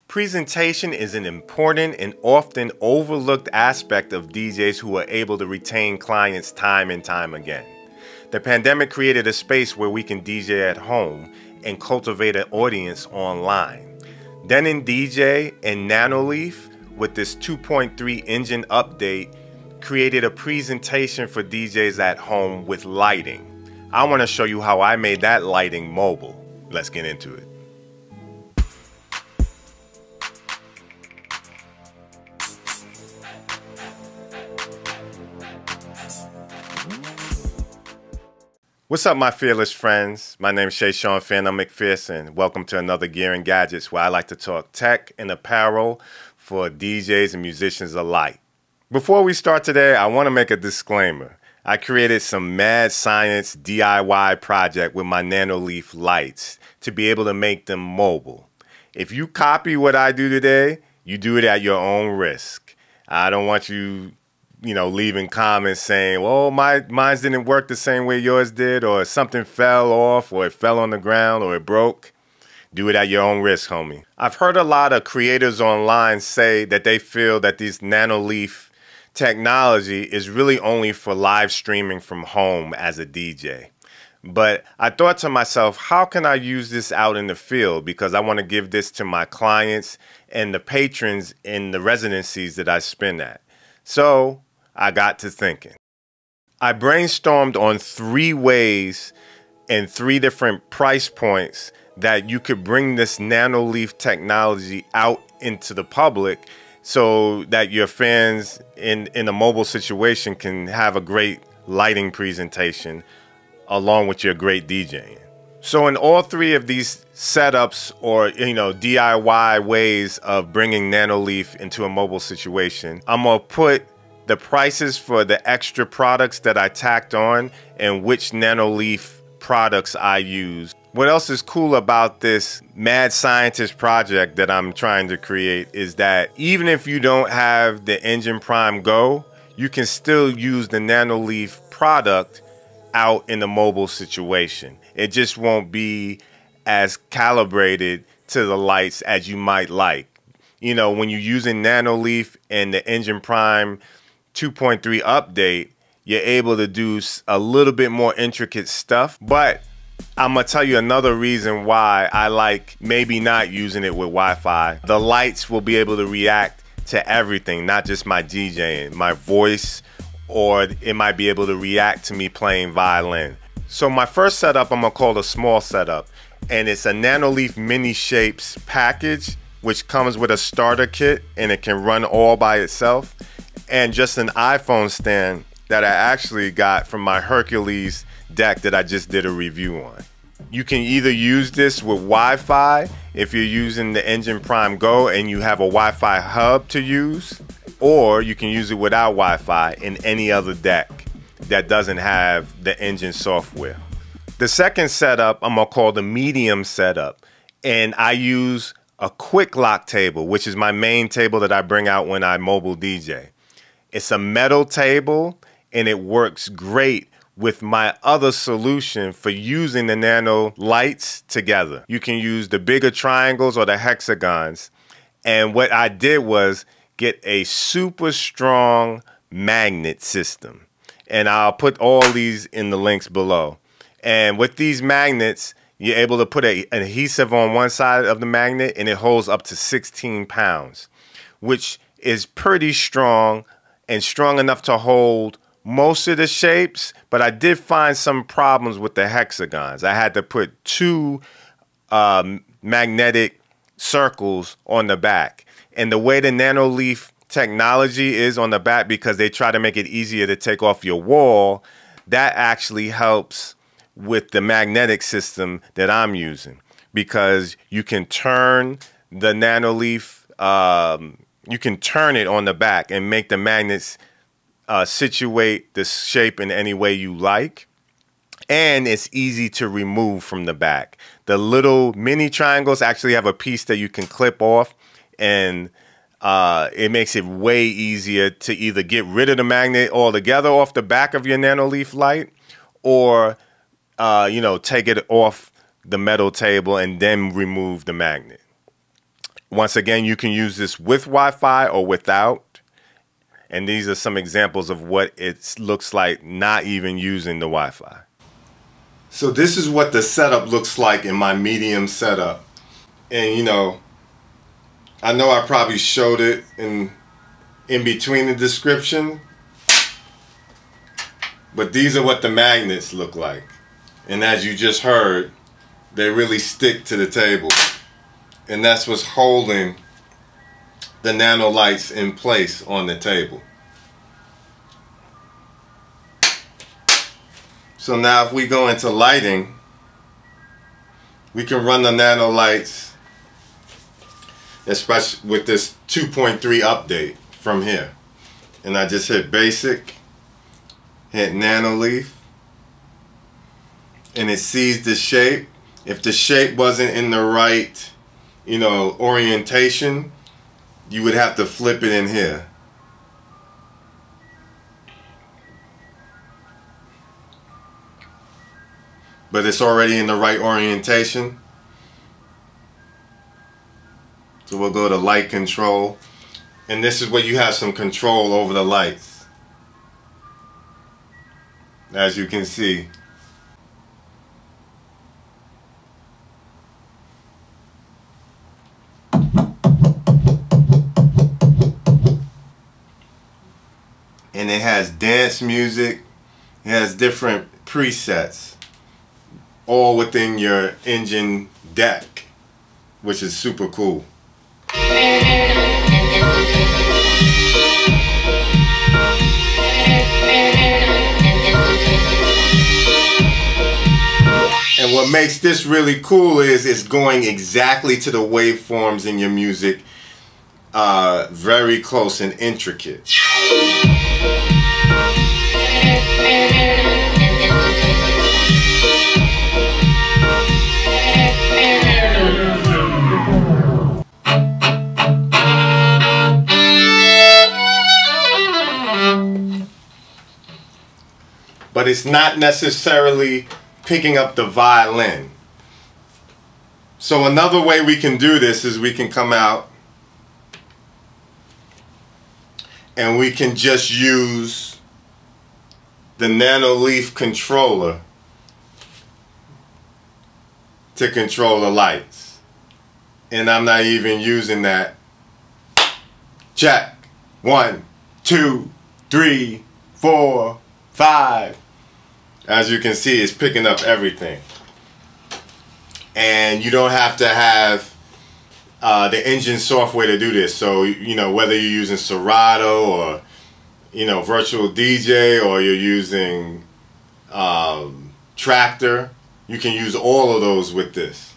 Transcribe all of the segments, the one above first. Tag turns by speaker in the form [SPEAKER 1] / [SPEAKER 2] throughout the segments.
[SPEAKER 1] Presentation is an important and often overlooked aspect of DJs who are able to retain clients time and time again. The pandemic created a space where we can DJ at home and cultivate an audience online. Denon DJ and Nanoleaf, with this 2.3 engine update, created a presentation for DJs at home with lighting. I want to show you how I made that lighting mobile. Let's get into it. What's up, my fearless friends? My name is Shayshahn Phearnone MacPherson. Welcome to another Gear and Gadgets, where I like to talk tech and apparel for DJs and musicians alike. Before we start today, I want to make a disclaimer. I created some mad science DIY project with my Nanoleaf Lights to be able to make them mobile. If you copy what I do today, you do it at your own risk. I don't want you leaving comments saying, well, mine didn't work the same way yours did, or something fell off, or it fell on the ground, or it broke. Do it at your own risk, homie. I've heard a lot of creators online say that they feel that this Nanoleaf technology is really only for live streaming from home as a DJ. But I thought to myself, how can I use this out in the field? Because I want to give this to my clients and the patrons in the residencies that I spin at. So I got to thinking. I brainstormed on 3 ways and 3 different price points that you could bring this Nanoleaf technology out into the public so that your fans in a mobile situation can have a great lighting presentation along with your great DJing. So in all 3 of these setups or DIY ways of bringing Nanoleaf into a mobile situation, I'm gonna put the prices for the extra products that I tacked on and which Nanoleaf products I use. What else is cool about this mad scientist project that I'm trying to create is that even if you don't have the Denon Prime Go, you can still use the Nanoleaf product out in the mobile situation. It just won't be as calibrated to the lights as you might like. You know, when you're using Nanoleaf and the Denon Prime 2.3 update, you're able to do a little bit more intricate stuff. But I'm gonna tell you another reason why I like maybe not using it with Wi-Fi. The lights will be able to react to everything, not just my DJing, my voice, or it might be able to react to me playing violin. So my first setup I'm gonna call a small setup, and it's a Nanoleaf Mini Shapes package, which comes with a starter kit and it can run all by itself, and just an iPhone stand that I actually got from my Hercules deck that I just did a review on. You can either use this with Wi-Fi if you're using the Denon Prime Go and you have a Wi-Fi hub to use, or you can use it without Wi-Fi in any other deck that doesn't have the engine software. The second setup I'm gonna call the medium setup, and I use a quick lock table, which is my main table that I bring out when I mobile DJ. It's a metal table and it works great with my other solution for using the Nano lights together. You can use the bigger triangles or the hexagons. And what I did was get a super strong magnet system. And I'll put all these in the links below. And with these magnets, you're able to put an adhesive on one side of the magnet and it holds up to 16 pounds, which is pretty strong and strong enough to hold most of the shapes, but I did find some problems with the hexagons. I had to put 2 magnetic circles on the back. And the way the Nanoleaf technology is on the back, because they try to make it easier to take off your wall, that actually helps with the magnetic system that I'm using, because you can turn the Nanoleaf, you can turn it on the back and make the magnets situate the shape in any way you like. And it's easy to remove from the back. The little mini triangles actually have a piece that you can clip off, and it makes it way easier to either get rid of the magnet altogether off the back of your Nanoleaf light, or take it off the metal table and then remove the magnet. Once again, you can use this with Wi-Fi or without. And these are some examples of what it looks like not even using the Wi-Fi. So this is what the setup looks like in my medium setup. And you know I probably showed it in between the description, but these are what the magnets look like. And as you just heard, they really stick to the table. And that's what's holding the nano lights in place on the table. So now if we go into lighting, we can run the nano lights, especially with this 2.3 update from here. And I just hit basic, hit Nanoleaf, and it sees the shape. If the shape wasn't in the right, you know, orientation, you would have to flip it in here. But it's already in the right orientation. So we'll go to light control. And this is where you have some control over the lights. As you can see. And it has dance music. It has different presets, all within your engine deck, which is super cool. And what makes this really cool is it's going exactly to the waveforms in your music, very close and intricate. But it's not necessarily picking up the violin. So another way we can do this is we can come out and we can just use the Nanoleaf controller to control the lights. And I'm not even using that. Check. 1, 2, 3, 4, 5. As you can see, it's picking up everything. And you don't have to have the engine software to do this. So, you know, whether you're using Serato or, you know, Virtual DJ, or you're using Tractor, you can use all of those with this.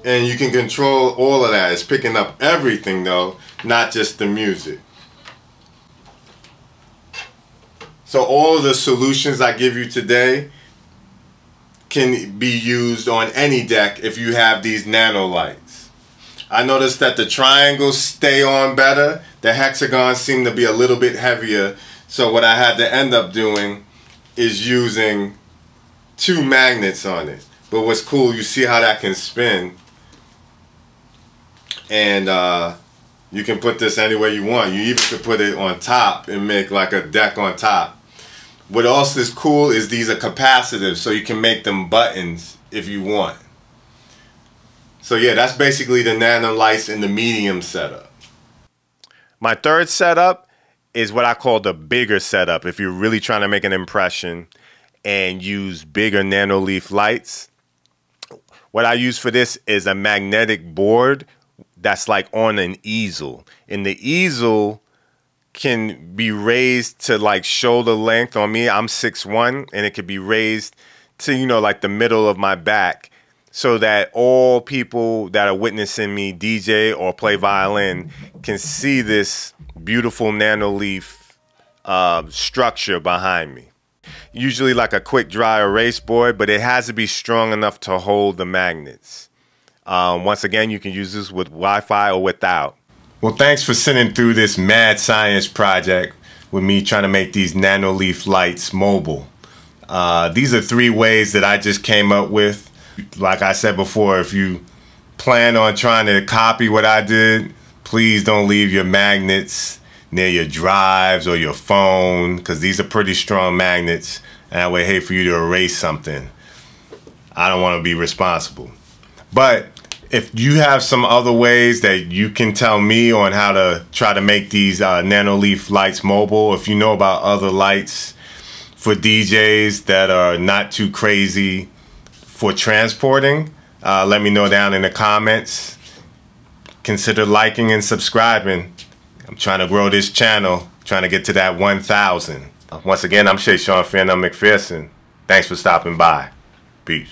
[SPEAKER 1] And you can control all of that. It's picking up everything though, not just the music. So all of the solutions I give you today can be used on any deck if you have these nano lights. I noticed that the triangles stay on better. The hexagons seem to be a little bit heavier. So what I had to end up doing is using 2 magnets on it. But what's cool, you see how that can spin. And you can put this anywhere you want. You even could put it on top and make like a deck on top. What else is cool is these are capacitive, so you can make them buttons if you want. So yeah, that's basically the nano lights in the medium setup. My third setup is what I call the bigger setup. If you're really trying to make an impression and use bigger Nanoleaf lights, what I use for this is a magnetic board that's like on an easel. And the easel can be raised to like shoulder length. On me, I'm 6'1", and it could be raised to, you know, like the middle of my back, so that all people that are witnessing me DJ or play violin can see this beautiful Nanoleaf structure behind me. Usually like a quick dry erase board, but it has to be strong enough to hold the magnets. Once again, you can use this with Wi-Fi or without. Well, thanks for sitting through this mad science project with me trying to make these Nanoleaf lights mobile. These are 3 ways that I just came up with. Like I said before, if you plan on trying to copy what I did, please don't leave your magnets near your drives or your phone, because these are pretty strong magnets, and I would hate for you to erase something. I don't want to be responsible. But if you have some other ways that you can tell me on how to try to make these Nanoleaf lights mobile, if you know about other lights for DJs that are not too crazy for transporting, let me know down in the comments. Consider liking and subscribing. I'm trying to grow this channel, trying to get to that 1,000. Once again, I'm Shayshahn Phearnone MacPherson. Thanks for stopping by. Peace.